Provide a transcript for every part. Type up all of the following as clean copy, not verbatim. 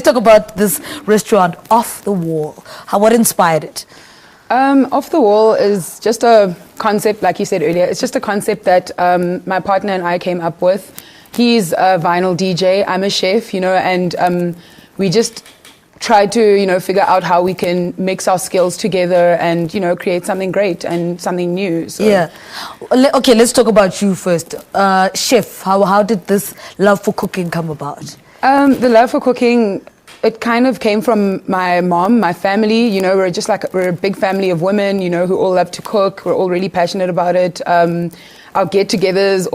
Talk about this restaurant, Off the Wall. What inspired it? Off the Wall is just a concept, like you said earlier. It's just a concept that my partner and I came up with. He's a vinyl DJ. I'm a chef, and we just tried to, figure out how we can mix our skills together and, create something great and something new. So. Yeah. Okay, let's talk about you first. Chef, how did this love for cooking come about? The love for cooking, it kind of came from my mom, my family. We're a big family of women, who all love to cook. We're all really passionate about it. Our get-togethers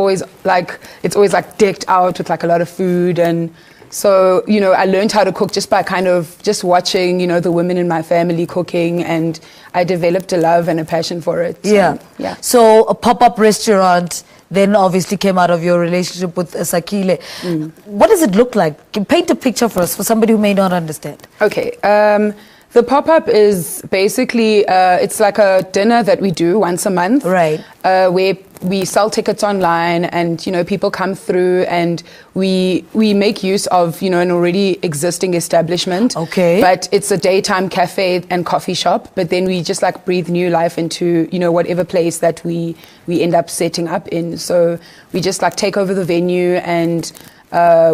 it's always decked out with a lot of food. And so, I learned how to cook just by just watching, the women in my family cooking, and I developed a love and a passion for it. So, yeah. So a pop-up restaurant then obviously came out of your relationship with Sakile. What does it look like? Paint a picture for us, for somebody who may not understand. Okay. The pop-up is basically, it's like a dinner that we do once a month. Right. Where we sell tickets online and, people come through and we make use of, an already existing establishment. Okay. But it's a daytime cafe and coffee shop. But then we just breathe new life into, whatever place that we end up setting up in. So we just take over the venue and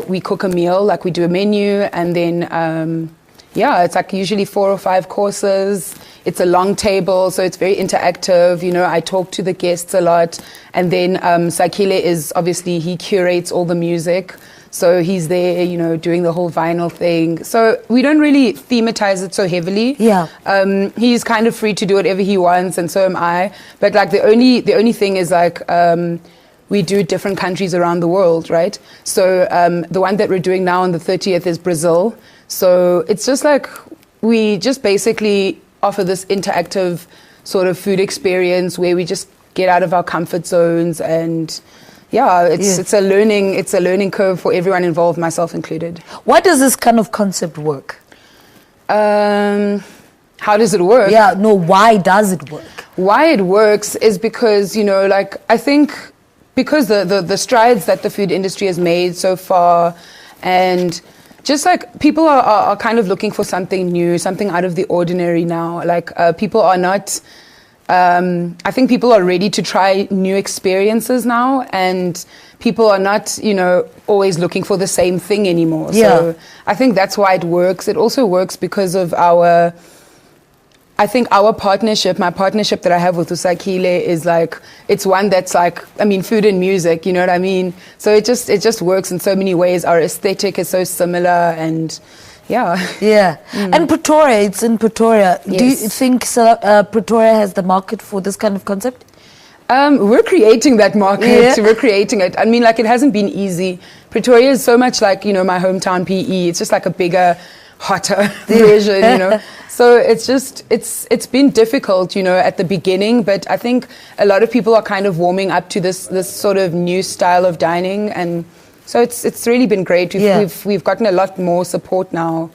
we cook a meal, we do a menu and then... it's usually 4 or 5 courses. It's a long table, so it's very interactive. I talk to the guests a lot. And then Sakile is obviously, he curates all the music. So he's there, doing the whole vinyl thing. So we don't really thematize it so heavily. Yeah. He's kind of free to do whatever he wants, and so am I. But the only thing is we do different countries around the world, right? So the one that we're doing now on the 30th is Brazil. So it's just we just basically offer this interactive sort of food experience where we just get out of our comfort zones, and it's a learning curve for everyone involved, myself included. Why does this kind of concept work? How does it work? Yeah, no, why does it work? Why it works is because, I think because the strides that the food industry has made so far, and just people are kind of looking for something new, something out of the ordinary now. People are not, I think people are ready to try new experiences now, and people are not, always looking for the same thing anymore. Yeah. So I think that's why it works. It also works because of our partnership, my partnership that I have with Sakile is it's one that's food and music, you know what I mean? So it just works in so many ways. Our aesthetic is so similar, and yeah. Yeah. And Pretoria, it's in Pretoria. Yes. Do you think Pretoria has the market for this kind of concept? We're creating that market. Yeah. We're creating it. It hasn't been easy. Pretoria is so much my hometown PE. It's just a bigger, hotter version, So it's been difficult, at the beginning, but I think a lot of people are kind of warming up to this sort of new style of dining, and so it's really been great. We've gotten a lot more support now,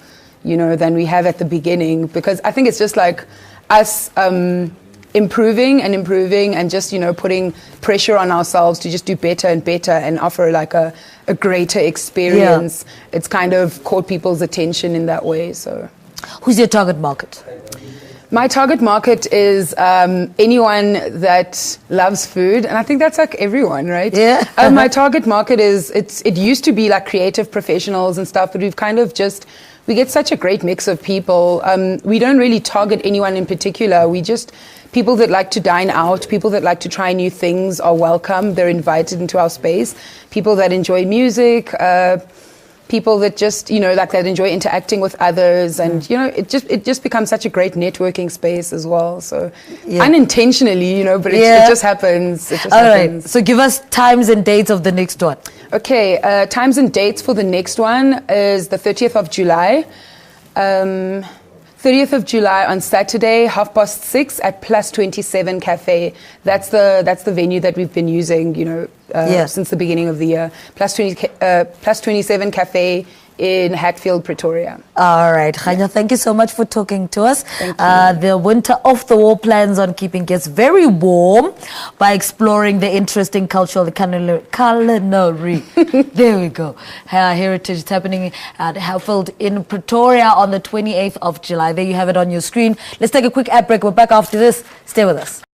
than we have at the beginning, because I think it's just us improving and just putting pressure on ourselves to just do better and better and offer a greater experience. Yeah. It's kind of caught people's attention in that way. So, who's your target market? My target market is anyone that loves food, and I think that's everyone, right? Yeah. My target market it used to be creative professionals and stuff, but we've kind of we get such a great mix of people. We don't really target anyone in particular. People that like to dine out, people that like to try new things are welcome. They're invited into our space. People that enjoy music, people that just, that enjoy interacting with others. And, it just becomes such a great networking space as well. So unintentionally, but it just happens. It just happens. Right. So give us times and dates of the next one. Okay. Times and dates for the next one is the 30th of July. 30th of July on Saturday, 6:30 at Plus 27 Cafe. That's the venue that we've been using, since the beginning of the year. Plus 27 Cafe in Hatfield, Pretoria. All right, Gwinya, thank you so much for talking to us. Thank you. The winter off-the-wall plans on keeping guests very warm by exploring the interesting cultural culinary. There we go. Heritage is happening at Hatfield in Pretoria on the 28th of July. There you have it on your screen. Let's take a quick ad break. We're back after this. Stay with us.